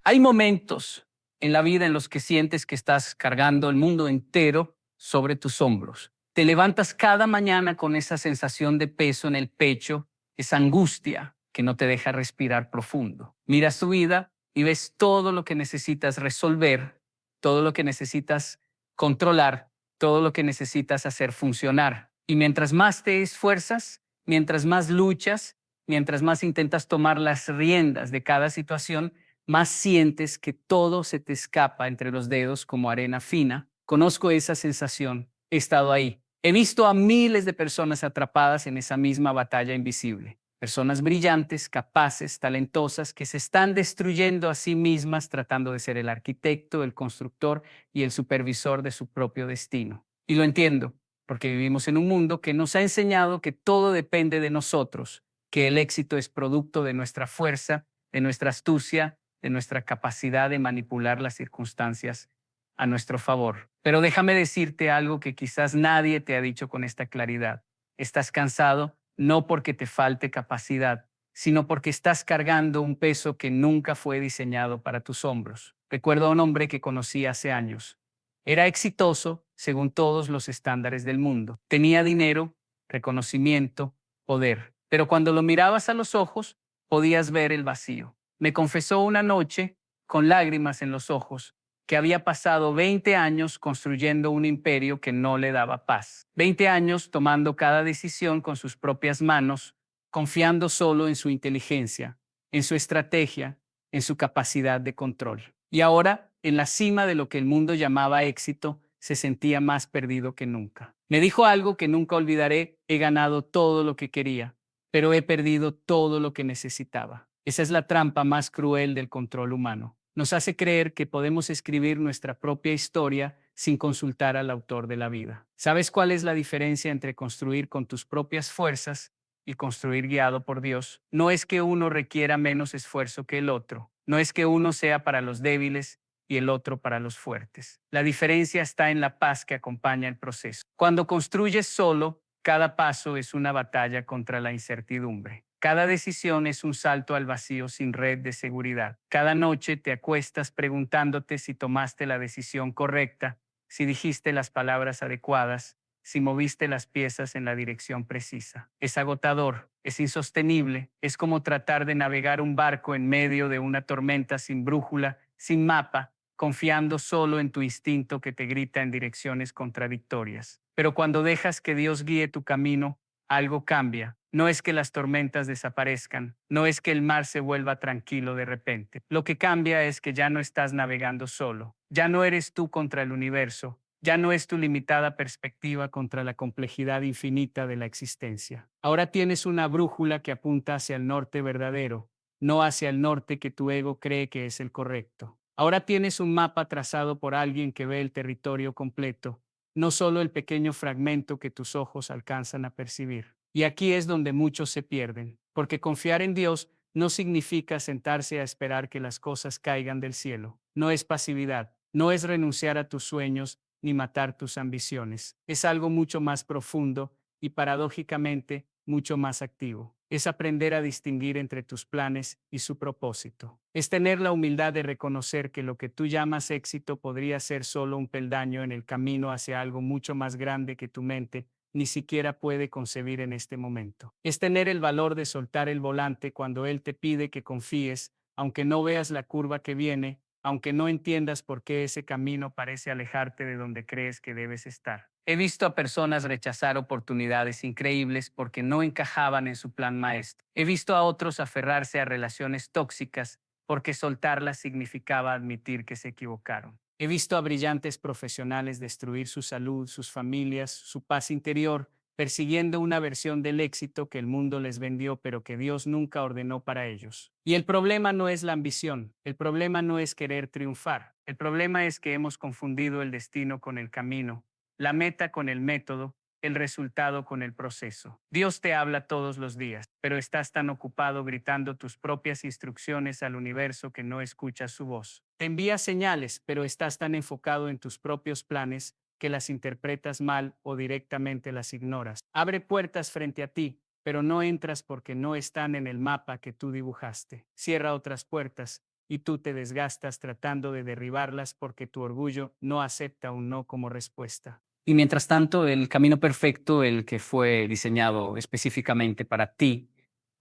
Hay momentos en la vida en los que sientes que estás cargando el mundo entero sobre tus hombros. Te levantas cada mañana con esa sensación de peso en el pecho, esa angustia que no te deja respirar profundo. Miras tu vida y ves todo lo que necesitas resolver, todo lo que necesitas controlar, todo lo que necesitas hacer funcionar. Y mientras más te esfuerzas, mientras más luchas, mientras más intentas tomar las riendas de cada situación, más sientes que todo se te escapa entre los dedos como arena fina. Conozco esa sensación, he estado ahí. He visto a miles de personas atrapadas en esa misma batalla invisible. Personas brillantes, capaces, talentosas, que se están destruyendo a sí mismas tratando de ser el arquitecto, el constructor y el supervisor de su propio destino. Y lo entiendo, porque vivimos en un mundo que nos ha enseñado que todo depende de nosotros, que el éxito es producto de nuestra fuerza, de nuestra astucia, de nuestra capacidad de manipular las circunstancias a nuestro favor. Pero déjame decirte algo que quizás nadie te ha dicho con esta claridad. Estás cansado no porque te falte capacidad, sino porque estás cargando un peso que nunca fue diseñado para tus hombros. Recuerdo a un hombre que conocí hace años. Era exitoso según todos los estándares del mundo. Tenía dinero, reconocimiento, poder. Pero cuando lo mirabas a los ojos, podías ver el vacío. Me confesó una noche, con lágrimas en los ojos, que había pasado 20 años construyendo un imperio que no le daba paz. 20 años tomando cada decisión con sus propias manos, confiando solo en su inteligencia, en su estrategia, en su capacidad de control. Y ahora, en la cima de lo que el mundo llamaba éxito, se sentía más perdido que nunca. Me dijo algo que nunca olvidaré: he ganado todo lo que quería, pero he perdido todo lo que necesitaba. Esa es la trampa más cruel del control humano. Nos hace creer que podemos escribir nuestra propia historia sin consultar al autor de la vida. ¿Sabes cuál es la diferencia entre construir con tus propias fuerzas y construir guiado por Dios? No es que uno requiera menos esfuerzo que el otro. No es que uno sea para los débiles y el otro para los fuertes. La diferencia está en la paz que acompaña el proceso. Cuando construyes solo, cada paso es una batalla contra la incertidumbre. Cada decisión es un salto al vacío sin red de seguridad. Cada noche te acuestas preguntándote si tomaste la decisión correcta, si dijiste las palabras adecuadas, si moviste las piezas en la dirección precisa. Es agotador, es insostenible, es como tratar de navegar un barco en medio de una tormenta sin brújula, sin mapa, confiando solo en tu instinto que te grita en direcciones contradictorias. Pero cuando dejas que Dios guíe tu camino, algo cambia. No es que las tormentas desaparezcan, no es que el mar se vuelva tranquilo de repente. Lo que cambia es que ya no estás navegando solo, ya no eres tú contra el universo, ya no es tu limitada perspectiva contra la complejidad infinita de la existencia. Ahora tienes una brújula que apunta hacia el norte verdadero, no hacia el norte que tu ego cree que es el correcto. Ahora tienes un mapa trazado por alguien que ve el territorio completo, no solo el pequeño fragmento que tus ojos alcanzan a percibir. Y aquí es donde muchos se pierden, porque confiar en Dios no significa sentarse a esperar que las cosas caigan del cielo. No es pasividad, no es renunciar a tus sueños ni matar tus ambiciones. Es algo mucho más profundo y, paradójicamente, mucho más activo. Es aprender a distinguir entre tus planes y su propósito. Es tener la humildad de reconocer que lo que tú llamas éxito podría ser solo un peldaño en el camino hacia algo mucho más grande que tu mente ni siquiera puede concebir en este momento. Es tener el valor de soltar el volante cuando Él te pide que confíes, aunque no veas la curva que viene, aunque no entiendas por qué ese camino parece alejarte de donde crees que debes estar. He visto a personas rechazar oportunidades increíbles porque no encajaban en su plan maestro. He visto a otros aferrarse a relaciones tóxicas porque soltarlas significaba admitir que se equivocaron. He visto a brillantes profesionales destruir su salud, sus familias, su paz interior, persiguiendo una versión del éxito que el mundo les vendió pero que Dios nunca ordenó para ellos. Y el problema no es la ambición, el problema no es querer triunfar, el problema es que hemos confundido el destino con el camino, la meta con el método, el resultado con el proceso. Dios te habla todos los días, pero estás tan ocupado gritando tus propias instrucciones al universo que no escuchas su voz. Te envía señales, pero estás tan enfocado en tus propios planes que las interpretas mal o directamente las ignoras. Abre puertas frente a ti, pero no entras porque no están en el mapa que tú dibujaste. Cierra otras puertas y tú te desgastas tratando de derribarlas porque tu orgullo no acepta un no como respuesta. Y mientras tanto, el camino perfecto, el que fue diseñado específicamente para ti,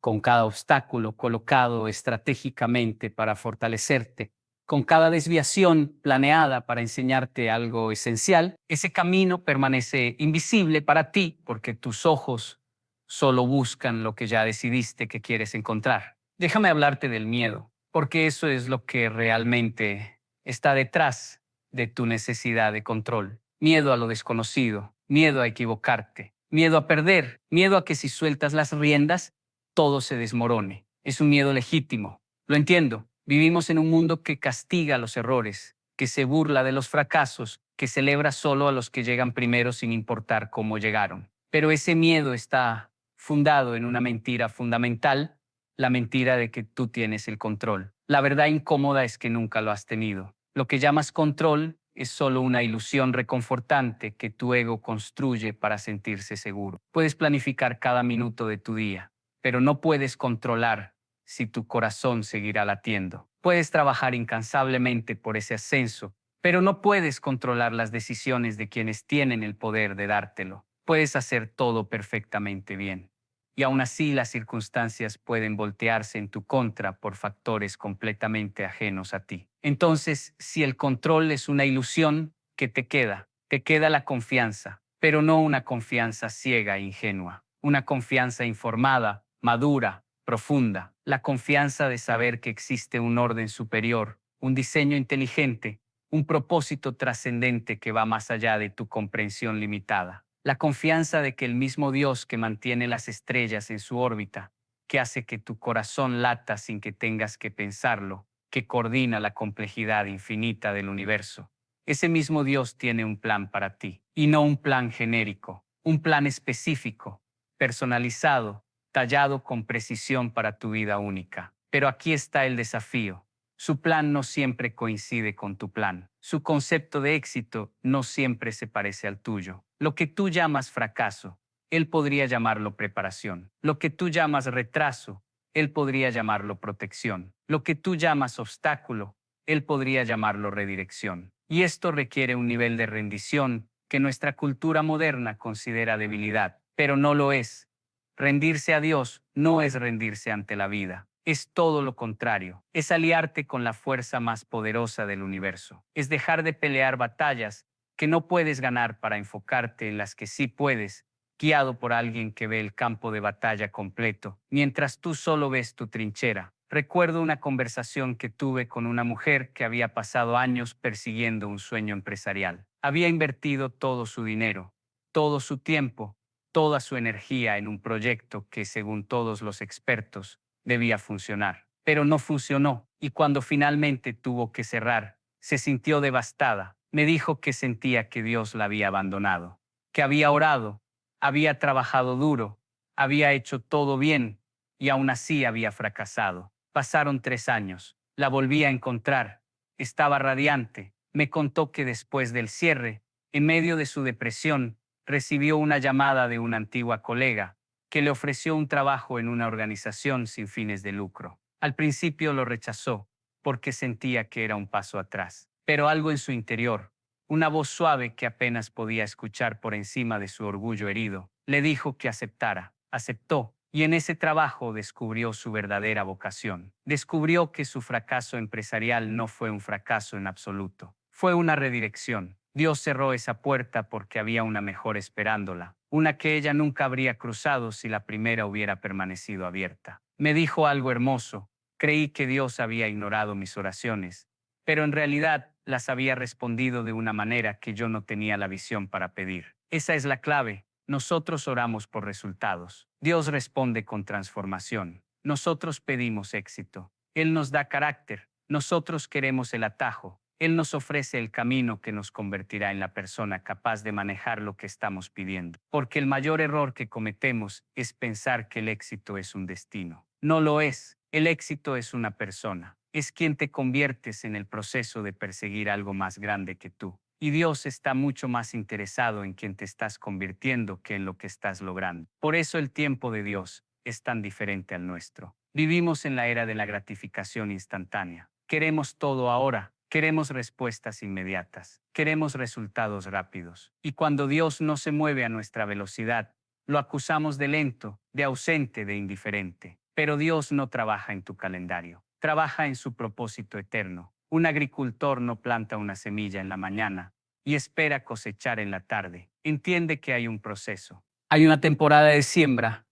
con cada obstáculo colocado estratégicamente para fortalecerte, con cada desviación planeada para enseñarte algo esencial, ese camino permanece invisible para ti porque tus ojos solo buscan lo que ya decidiste que quieres encontrar. Déjame hablarte del miedo, porque eso es lo que realmente está detrás de tu necesidad de control. Miedo a lo desconocido, miedo a equivocarte, miedo a perder, miedo a que si sueltas las riendas, todo se desmorone. Es un miedo legítimo. Lo entiendo. Vivimos en un mundo que castiga los errores, que se burla de los fracasos, que celebra solo a los que llegan primero sin importar cómo llegaron. Pero ese miedo está fundado en una mentira fundamental, la mentira de que tú tienes el control. La verdad incómoda es que nunca lo has tenido. Lo que llamas control es solo una ilusión reconfortante que tu ego construye para sentirse seguro. Puedes planificar cada minuto de tu día, pero no puedes controlar si tu corazón seguirá latiendo. Puedes trabajar incansablemente por ese ascenso, pero no puedes controlar las decisiones de quienes tienen el poder de dártelo. Puedes hacer todo perfectamente bien. Y aún así las circunstancias pueden voltearse en tu contra por factores completamente ajenos a ti. Entonces, si el control es una ilusión, ¿qué te queda? Te queda la confianza, pero no una confianza ciega e ingenua, una confianza informada, madura, profunda, la confianza de saber que existe un orden superior, un diseño inteligente, un propósito trascendente que va más allá de tu comprensión limitada. La confianza de que el mismo Dios que mantiene las estrellas en su órbita, que hace que tu corazón lata sin que tengas que pensarlo, que coordina la complejidad infinita del universo, ese mismo Dios tiene un plan para ti, y no un plan genérico, un plan específico, personalizado, tallado con precisión para tu vida única. Pero aquí está el desafío. Su plan no siempre coincide con tu plan. Su concepto de éxito no siempre se parece al tuyo. Lo que tú llamas fracaso, él podría llamarlo preparación. Lo que tú llamas retraso, él podría llamarlo protección. Lo que tú llamas obstáculo, él podría llamarlo redirección. Y esto requiere un nivel de rendición que nuestra cultura moderna considera debilidad, pero no lo es. Rendirse a Dios no es rendirse ante la vida. Es todo lo contrario. Es aliarte con la fuerza más poderosa del universo. Es dejar de pelear batallas que no puedes ganar para enfocarte en las que sí puedes, guiado por alguien que ve el campo de batalla completo, mientras tú solo ves tu trinchera. Recuerdo una conversación que tuve con una mujer que había pasado años persiguiendo un sueño empresarial. Había invertido todo su dinero, todo su tiempo, toda su energía en un proyecto que, según todos los expertos, debía funcionar. Pero no funcionó, y cuando finalmente tuvo que cerrar, se sintió devastada. Me dijo que sentía que Dios la había abandonado, que había orado, había trabajado duro, había hecho todo bien, y aún así había fracasado. Pasaron 3 años, la volví a encontrar, estaba radiante. Me contó que después del cierre, en medio de su depresión, recibió una llamada de una antigua colega que le ofreció un trabajo en una organización sin fines de lucro. Al principio lo rechazó porque sentía que era un paso atrás, pero algo en su interior, una voz suave que apenas podía escuchar por encima de su orgullo herido, le dijo que aceptara. Aceptó, y en ese trabajo descubrió su verdadera vocación. Descubrió que su fracaso empresarial no fue un fracaso en absoluto, fue una redirección. Dios cerró esa puerta porque había una mejor esperándola, una que ella nunca habría cruzado si la primera hubiera permanecido abierta. Me dijo algo hermoso. Creí que Dios había ignorado mis oraciones, pero en realidad las había respondido de una manera que yo no tenía la visión para pedir. Esa es la clave. Nosotros oramos por resultados. Dios responde con transformación. Nosotros pedimos éxito. Él nos da carácter. Nosotros queremos el atajo. Él nos ofrece el camino que nos convertirá en la persona capaz de manejar lo que estamos pidiendo. Porque el mayor error que cometemos es pensar que el éxito es un destino. No lo es. El éxito es una persona. Es quien te conviertes en el proceso de perseguir algo más grande que tú. Y Dios está mucho más interesado en quien te estás convirtiendo que en lo que estás logrando. Por eso el tiempo de Dios es tan diferente al nuestro. Vivimos en la era de la gratificación instantánea. Queremos todo ahora. Queremos respuestas inmediatas. Queremos resultados rápidos. Y cuando Dios no se mueve a nuestra velocidad, lo acusamos de lento, de ausente, de indiferente. Pero Dios no trabaja en tu calendario. Trabaja en su propósito eterno. Un agricultor no planta una semilla en la mañana y espera cosechar en la tarde. Entiende que hay un proceso. Hay una temporada de siembra,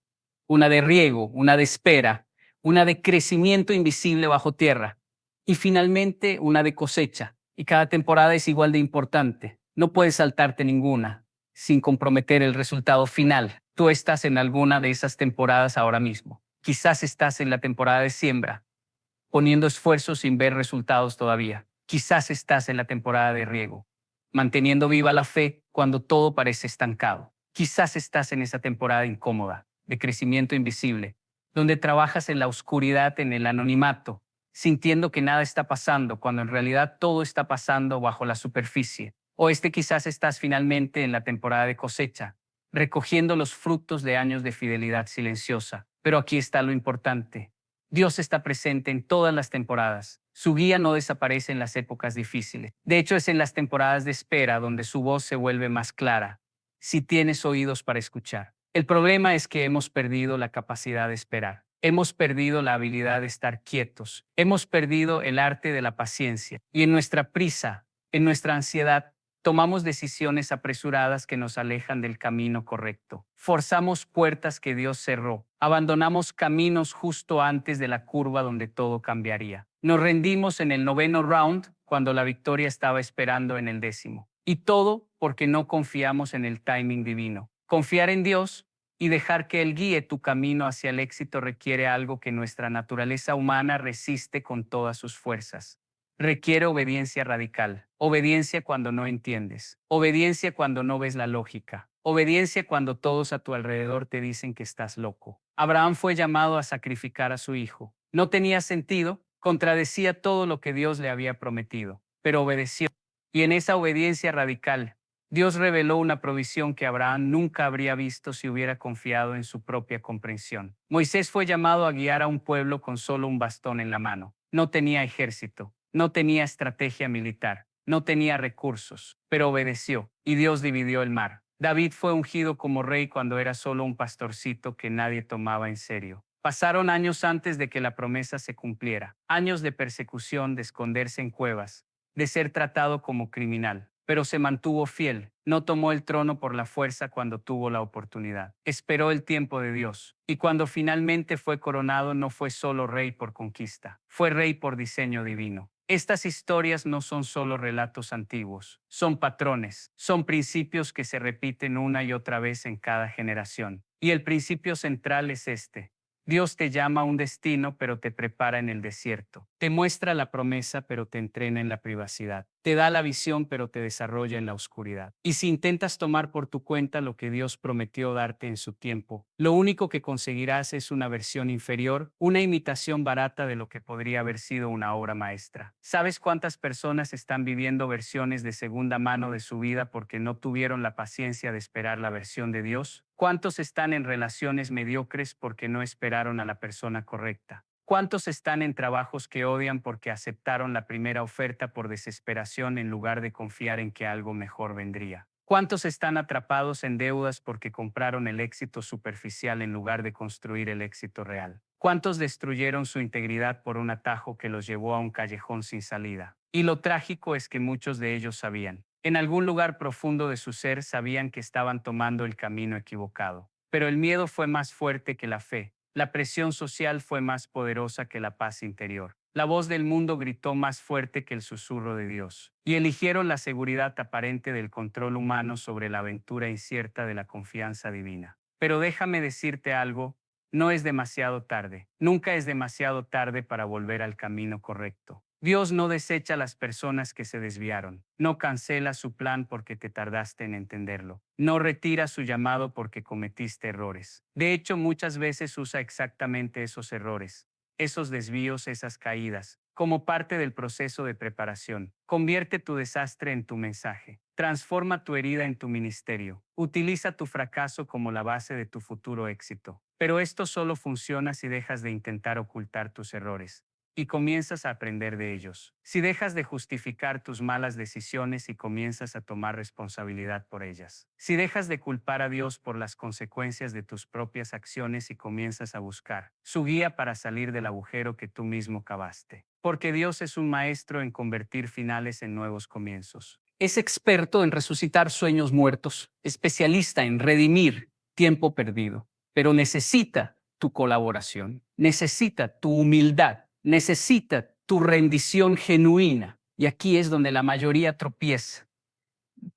una de riego, una de espera, una de crecimiento invisible bajo tierra y finalmente una de cosecha. Y cada temporada es igual de importante. No puedes saltarte ninguna sin comprometer el resultado final. Tú estás en alguna de esas temporadas ahora mismo. Quizás estás en la temporada de siembra, poniendo esfuerzo sin ver resultados todavía. Quizás estás en la temporada de riego, manteniendo viva la fe cuando todo parece estancado. Quizás estás en esa temporada incómoda, de crecimiento invisible, donde trabajas en la oscuridad, en el anonimato, sintiendo que nada está pasando, cuando en realidad todo está pasando bajo la superficie. O quizás estás finalmente en la temporada de cosecha, recogiendo los frutos de años de fidelidad silenciosa. Pero aquí está lo importante. Dios está presente en todas las temporadas. Su guía no desaparece en las épocas difíciles. De hecho, es en las temporadas de espera donde su voz se vuelve más clara, si tienes oídos para escuchar. El problema es que hemos perdido la capacidad de esperar. Hemos perdido la habilidad de estar quietos. Hemos perdido el arte de la paciencia. Y en nuestra prisa, en nuestra ansiedad, tomamos decisiones apresuradas que nos alejan del camino correcto. Forzamos puertas que Dios cerró. Abandonamos caminos justo antes de la curva donde todo cambiaría. Nos rendimos en el 9º round cuando la victoria estaba esperando en el 10º. Y todo porque no confiamos en el timing divino. Confiar en Dios y dejar que Él guíe tu camino hacia el éxito requiere algo que nuestra naturaleza humana resiste con todas sus fuerzas. Requiere obediencia radical, obediencia cuando no entiendes, obediencia cuando no ves la lógica, obediencia cuando todos a tu alrededor te dicen que estás loco. Abraham fue llamado a sacrificar a su hijo. No tenía sentido, contradecía todo lo que Dios le había prometido, pero obedeció. Y en esa obediencia radical, Dios reveló una provisión que Abraham nunca habría visto si hubiera confiado en su propia comprensión. Moisés fue llamado a guiar a un pueblo con solo un bastón en la mano. No tenía ejército, no tenía estrategia militar, no tenía recursos, pero obedeció, y Dios dividió el mar. David fue ungido como rey cuando era solo un pastorcito que nadie tomaba en serio. Pasaron años antes de que la promesa se cumpliera, años de persecución, de esconderse en cuevas, de ser tratado como criminal, pero se mantuvo fiel. No tomó el trono por la fuerza cuando tuvo la oportunidad. Esperó el tiempo de Dios. Y cuando finalmente fue coronado, no fue solo rey por conquista, fue rey por diseño divino. Estas historias no son solo relatos antiguos, son patrones, son principios que se repiten una y otra vez en cada generación. Y el principio central es este: Dios te llama a un destino, pero te prepara en el desierto. Te muestra la promesa, pero te entrena en la privacidad. Te da la visión, pero te desarrolla en la oscuridad. Y si intentas tomar por tu cuenta lo que Dios prometió darte en su tiempo, lo único que conseguirás es una versión inferior, una imitación barata de lo que podría haber sido una obra maestra. ¿Sabes cuántas personas están viviendo versiones de segunda mano de su vida porque no tuvieron la paciencia de esperar la versión de Dios? ¿Cuántos están en relaciones mediocres porque no esperaron a la persona correcta? ¿Cuántos están en trabajos que odian porque aceptaron la primera oferta por desesperación en lugar de confiar en que algo mejor vendría? ¿Cuántos están atrapados en deudas porque compraron el éxito superficial en lugar de construir el éxito real? ¿Cuántos destruyeron su integridad por un atajo que los llevó a un callejón sin salida? Y lo trágico es que muchos de ellos sabían. En algún lugar profundo de su ser sabían que estaban tomando el camino equivocado. Pero el miedo fue más fuerte que la fe. La presión social fue más poderosa que la paz interior. La voz del mundo gritó más fuerte que el susurro de Dios. Y eligieron la seguridad aparente del control humano sobre la aventura incierta de la confianza divina. Pero déjame decirte algo, no es demasiado tarde. Nunca es demasiado tarde para volver al camino correcto. Dios no desecha a las personas que se desviaron. No cancela su plan porque te tardaste en entenderlo. No retira su llamado porque cometiste errores. De hecho, muchas veces usa exactamente esos errores, esos desvíos, esas caídas, como parte del proceso de preparación. Convierte tu desastre en tu mensaje. Transforma tu herida en tu ministerio. Utiliza tu fracaso como la base de tu futuro éxito. Pero esto solo funciona si dejas de intentar ocultar tus errores. y comienzas a aprender de ellos. Si dejas de justificar tus malas decisiones y comienzas a tomar responsabilidad por ellas. Si dejas de culpar a Dios por las consecuencias de tus propias acciones y comienzas a buscar su guía para salir del agujero que tú mismo cavaste. Porque Dios es un maestro en convertir finales en nuevos comienzos. Es experto en resucitar sueños muertos, especialista en redimir tiempo perdido, pero necesita tu colaboración, necesita tu humildad, necesita tu rendición genuina. Y aquí es donde la mayoría tropieza,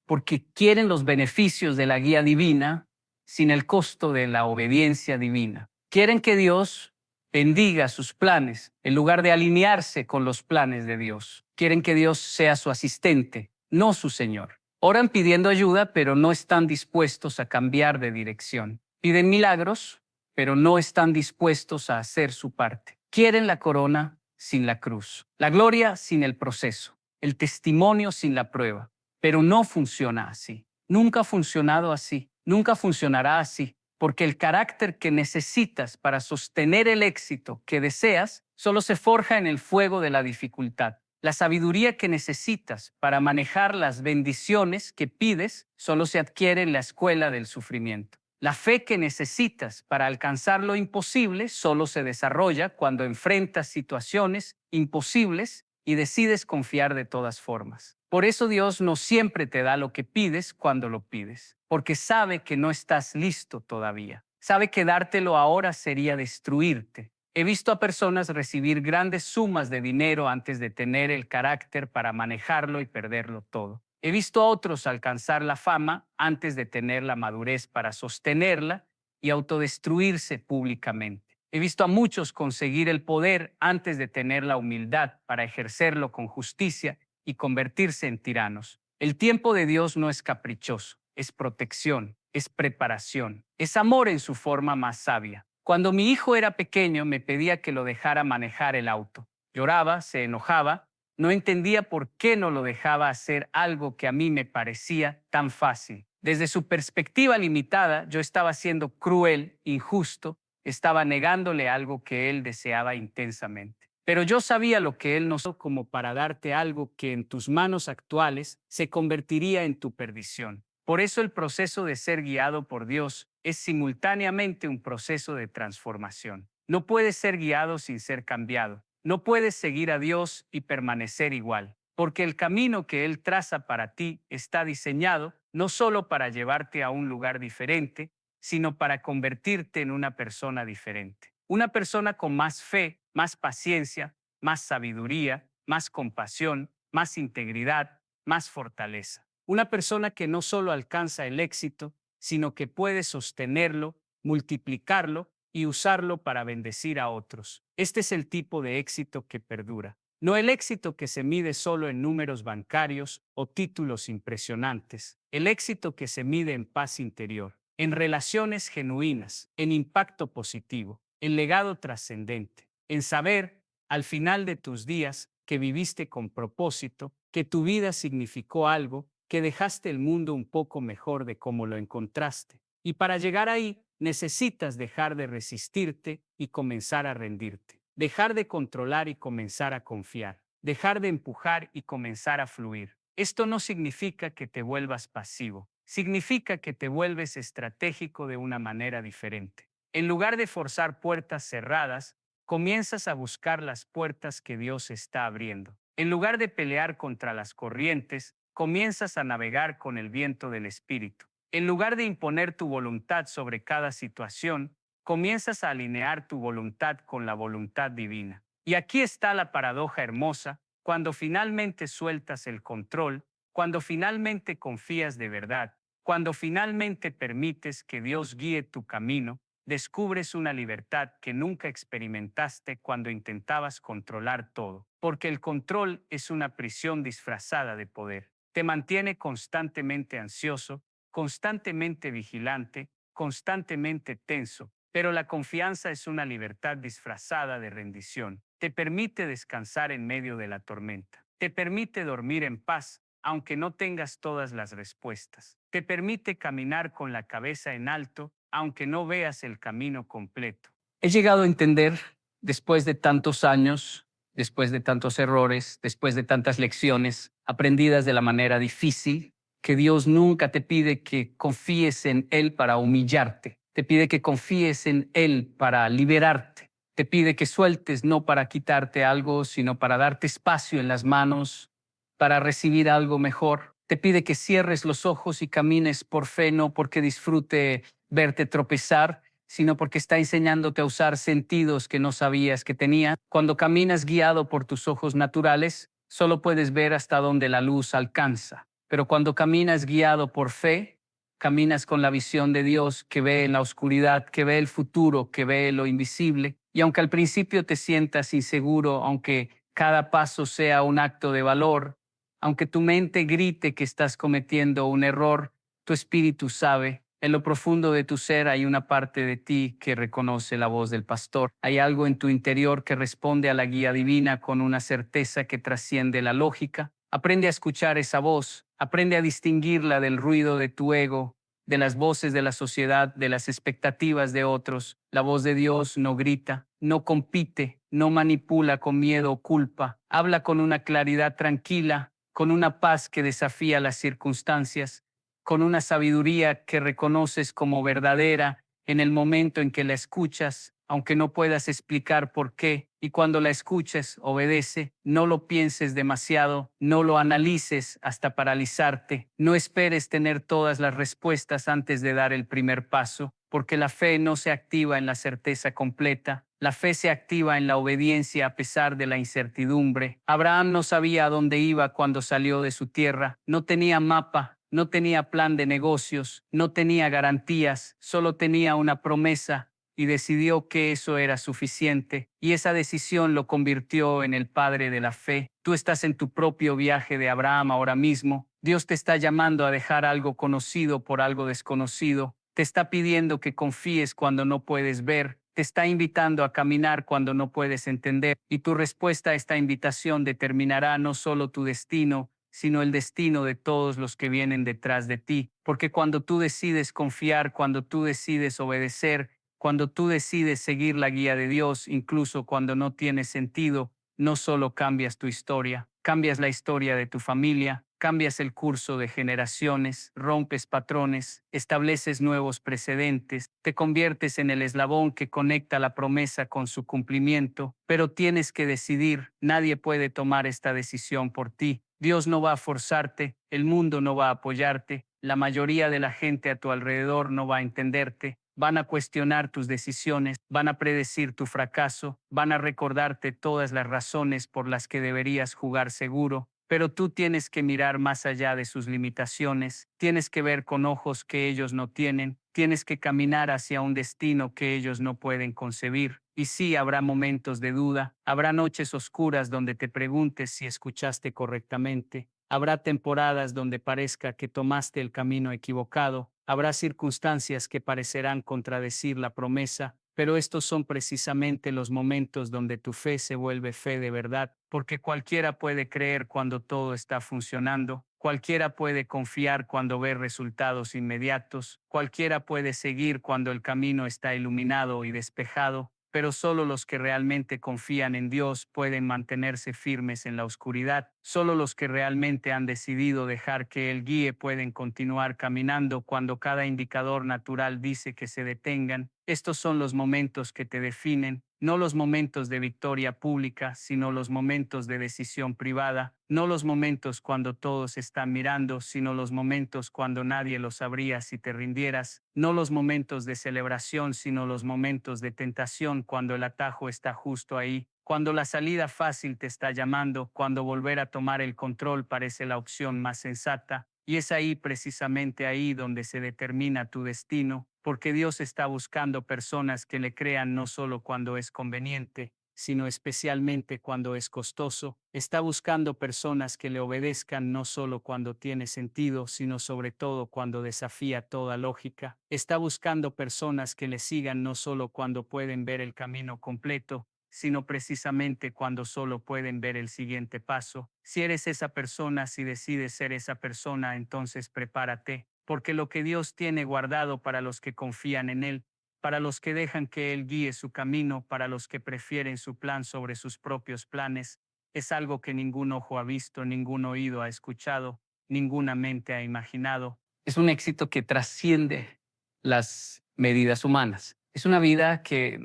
porque quieren los beneficios de la guía divina sin el costo de la obediencia divina. Quieren que Dios bendiga sus planes en lugar de alinearse con los planes de Dios. Quieren que Dios sea su asistente, no su Señor. Oran pidiendo ayuda, pero no están dispuestos a cambiar de dirección. Piden milagros, pero no están dispuestos a hacer su parte. Quieren la corona sin la cruz, la gloria sin el proceso, el testimonio sin la prueba. Pero no funciona así. Nunca ha funcionado así. Nunca funcionará así. Porque el carácter que necesitas para sostener el éxito que deseas solo se forja en el fuego de la dificultad. La sabiduría que necesitas para manejar las bendiciones que pides solo se adquiere en la escuela del sufrimiento. La fe que necesitas para alcanzar lo imposible solo se desarrolla cuando enfrentas situaciones imposibles y decides confiar de todas formas. Por eso Dios no siempre te da lo que pides cuando lo pides, porque sabe que no estás listo todavía. Sabe que dártelo ahora sería destruirte. He visto a personas recibir grandes sumas de dinero antes de tener el carácter para manejarlo y perderlo todo. He visto a otros alcanzar la fama antes de tener la madurez para sostenerla y autodestruirse públicamente. He visto a muchos conseguir el poder antes de tener la humildad para ejercerlo con justicia y convertirse en tiranos. El tiempo de Dios no es caprichoso, es protección, es preparación, es amor en su forma más sabia. Cuando mi hijo era pequeño me pedía que lo dejara manejar el auto. Lloraba, se enojaba, no entendía por qué no lo dejaba hacer algo que a mí me parecía tan fácil. Desde su perspectiva limitada, yo estaba siendo cruel, injusto, estaba negándole algo que él deseaba intensamente. Pero yo sabía lo que él no sabía como para darte algo que en tus manos actuales se convertiría en tu perdición. Por eso el proceso de ser guiado por Dios es simultáneamente un proceso de transformación. No puedes ser guiado sin ser cambiado. No puedes seguir a Dios y permanecer igual, porque el camino que Él traza para ti está diseñado no solo para llevarte a un lugar diferente, sino para convertirte en una persona diferente. Una persona con más fe, más paciencia, más sabiduría, más compasión, más integridad, más fortaleza. Una persona que no solo alcanza el éxito, sino que puede sostenerlo, multiplicarlo y usarlo para bendecir a otros. Este es el tipo de éxito que perdura. No el éxito que se mide solo en números bancarios o títulos impresionantes. El éxito que se mide en paz interior, en relaciones genuinas, en impacto positivo, en legado trascendente, en saber, al final de tus días, que viviste con propósito, que tu vida significó algo, que dejaste el mundo un poco mejor de cómo lo encontraste. Y para llegar ahí, necesitas dejar de resistirte y comenzar a rendirte. Dejar de controlar y comenzar a confiar. Dejar de empujar y comenzar a fluir. Esto no significa que te vuelvas pasivo. Significa que te vuelves estratégico de una manera diferente. En lugar de forzar puertas cerradas, comienzas a buscar las puertas que Dios está abriendo. En lugar de pelear contra las corrientes, comienzas a navegar con el viento del Espíritu. En lugar de imponer tu voluntad sobre cada situación, comienzas a alinear tu voluntad con la voluntad divina. Y aquí está la paradoja hermosa: cuando finalmente sueltas el control, cuando finalmente confías de verdad, cuando finalmente permites que Dios guíe tu camino, descubres una libertad que nunca experimentaste cuando intentabas controlar todo. Porque el control es una prisión disfrazada de poder. Te mantiene constantemente ansioso, constantemente vigilante, constantemente tenso, pero la confianza es una libertad disfrazada de rendición. Te permite descansar en medio de la tormenta. Te permite dormir en paz, aunque no tengas todas las respuestas. Te permite caminar con la cabeza en alto, aunque no veas el camino completo. He llegado a entender, después de tantos años después de tantos errores, después de tantas lecciones aprendidas de la manera difícil, que Dios nunca te pide que confíes en Él para humillarte, te pide que confíes en Él para liberarte, te pide que sueltes no para quitarte algo, sino para darte espacio en las manos, para recibir algo mejor. Te pide que cierres los ojos y camines por fe, no porque disfrute verte tropezar, sino porque está enseñándote a usar sentidos que no sabías que tenías. Cuando caminas guiado por tus ojos naturales, solo puedes ver hasta donde la luz alcanza. Pero cuando caminas guiado por fe, caminas con la visión de Dios que ve en la oscuridad, que ve el futuro, que ve lo invisible. Y aunque al principio te sientas inseguro, aunque cada paso sea un acto de valor, aunque tu mente grite que estás cometiendo un error, tu espíritu sabe. En lo profundo de tu ser hay una parte de ti que reconoce la voz del pastor. Hay algo en tu interior que responde a la guía divina con una certeza que trasciende la lógica. Aprende a escuchar esa voz, aprende a distinguirla del ruido de tu ego, de las voces de la sociedad, de las expectativas de otros. La voz de Dios no grita, no compite, no manipula con miedo o culpa. Habla con una claridad tranquila, con una paz que desafía las circunstancias, con una sabiduría que reconoces como verdadera en el momento en que la escuchas, aunque no puedas explicar por qué. Y cuando la escuches, obedece. No lo pienses demasiado, no lo analices hasta paralizarte. No esperes tener todas las respuestas antes de dar el primer paso, porque la fe no se activa en la certeza completa. La fe se activa en la obediencia a pesar de la incertidumbre. Abraham no sabía a dónde iba cuando salió de su tierra. No tenía mapa, no tenía plan de negocios, no tenía garantías, solo tenía una promesa y decidió que eso era suficiente. Y esa decisión lo convirtió en el padre de la fe. Tú estás en tu propio viaje de Abraham ahora mismo. Dios te está llamando a dejar algo conocido por algo desconocido. Te está pidiendo que confíes cuando no puedes ver. Te está invitando a caminar cuando no puedes entender. Y tu respuesta a esta invitación determinará no solo tu destino, sino el destino de todos los que vienen detrás de ti. Porque cuando tú decides confiar, cuando tú decides obedecer, cuando tú decides seguir la guía de Dios, incluso cuando no tiene sentido, no solo cambias tu historia, cambias la historia de tu familia, cambias el curso de generaciones, rompes patrones, estableces nuevos precedentes, te conviertes en el eslabón que conecta la promesa con su cumplimiento, pero tienes que decidir. Nadie puede tomar esta decisión por ti. Dios no va a forzarte, el mundo no va a apoyarte, la mayoría de la gente a tu alrededor no va a entenderte. Van a cuestionar tus decisiones, van a predecir tu fracaso, van a recordarte todas las razones por las que deberías jugar seguro, pero tú tienes que mirar más allá de sus limitaciones, tienes que ver con ojos que ellos no tienen, tienes que caminar hacia un destino que ellos no pueden concebir. Y sí, habrá momentos de duda, habrá noches oscuras donde te preguntes si escuchaste correctamente, habrá temporadas donde parezca que tomaste el camino equivocado, habrá circunstancias que parecerán contradecir la promesa, pero estos son precisamente los momentos donde tu fe se vuelve fe de verdad, porque cualquiera puede creer cuando todo está funcionando, cualquiera puede confiar cuando ve resultados inmediatos, cualquiera puede seguir cuando el camino está iluminado y despejado, pero solo los que realmente confían en Dios pueden mantenerse firmes en la oscuridad. Solo los que realmente han decidido dejar que Él guíe pueden continuar caminando cuando cada indicador natural dice que se detengan. Estos son los momentos que te definen, no los momentos de victoria pública, sino los momentos de decisión privada, no los momentos cuando todos están mirando, sino los momentos cuando nadie lo sabría si te rindieras, no los momentos de celebración, sino los momentos de tentación cuando el atajo está justo ahí, cuando la salida fácil te está llamando, cuando volver a tomar el control parece la opción más sensata. Y es ahí, precisamente ahí, donde se determina tu destino, porque Dios está buscando personas que le crean no solo cuando es conveniente, sino especialmente cuando es costoso. Está buscando personas que le obedezcan no solo cuando tiene sentido, sino sobre todo cuando desafía toda lógica. Está buscando personas que le sigan no solo cuando pueden ver el camino completo, sino precisamente cuando solo pueden ver el siguiente paso. Si eres esa persona, si decides ser esa persona, entonces prepárate, porque lo que Dios tiene guardado para los que confían en Él para los que dejan que Él guíe su camino, para los que prefieren su plan sobre sus propios planes, es algo que ningún ojo ha visto, ningún oído ha escuchado, ninguna mente ha imaginado. Es un éxito que trasciende las medidas humanas. Es una vida que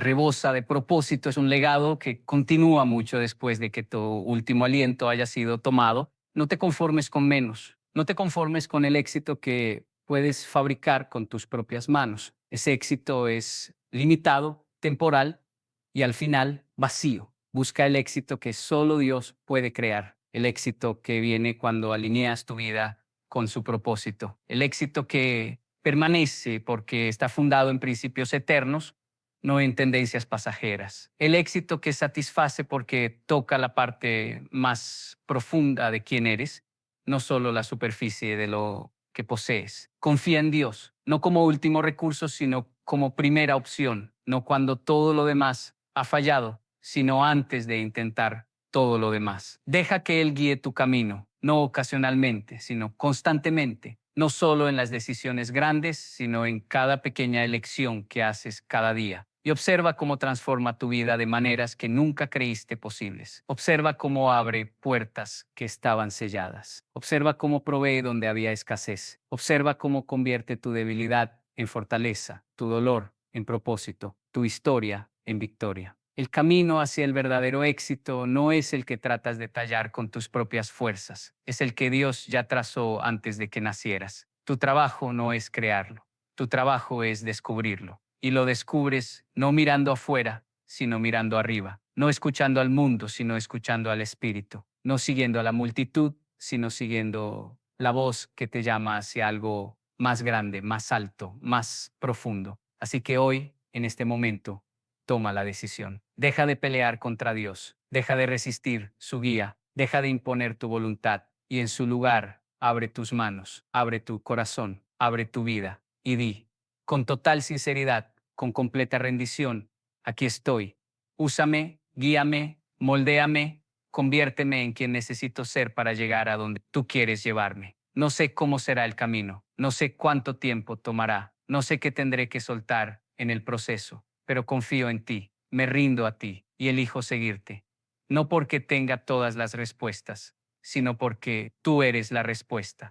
rebosa de propósito, es un legado que continúa mucho después de que tu último aliento haya sido tomado. No te conformes con menos, no te conformes con el éxito que puedes fabricar con tus propias manos. Ese éxito es limitado, temporal y al final vacío. Busca el éxito que solo Dios puede crear, el éxito que viene cuando alineas tu vida con su propósito, el éxito que permanece porque está fundado en principios eternos, no en tendencias pasajeras. El éxito que satisface porque toca la parte más profunda de quién eres, no solo la superficie de lo que posees. Confía en Dios, no como último recurso, sino como primera opción, no cuando todo lo demás ha fallado, sino antes de intentar todo lo demás. Deja que Él guíe tu camino, no ocasionalmente, sino constantemente, no solo en las decisiones grandes, sino en cada pequeña elección que haces cada día. Y observa cómo transforma tu vida de maneras que nunca creíste posibles. Observa cómo abre puertas que estaban selladas. Observa cómo provee donde había escasez. Observa cómo convierte tu debilidad en fortaleza, tu dolor en propósito, tu historia en victoria. El camino hacia el verdadero éxito no es el que tratas de tallar con tus propias fuerzas, es el que Dios ya trazó antes de que nacieras. Tu trabajo no es crearlo, tu trabajo es descubrirlo. Y lo descubres no mirando afuera, sino mirando arriba, no escuchando al mundo, sino escuchando al Espíritu, no siguiendo a la multitud, sino siguiendo la voz que te llama hacia algo más grande, más alto, más profundo. Así que hoy, en este momento, toma la decisión. Deja de pelear contra Dios, deja de resistir su guía, deja de imponer tu voluntad y en su lugar abre tus manos, abre tu corazón, abre tu vida y di, con total sinceridad, con completa rendición, aquí estoy. Úsame, guíame, moldéame, conviérteme en quien necesito ser para llegar a donde tú quieres llevarme. No sé cómo será el camino, no sé cuánto tiempo tomará, no sé qué tendré que soltar en el proceso, pero confío en ti, me rindo a ti y elijo seguirte. No porque tenga todas las respuestas, sino porque tú eres la respuesta.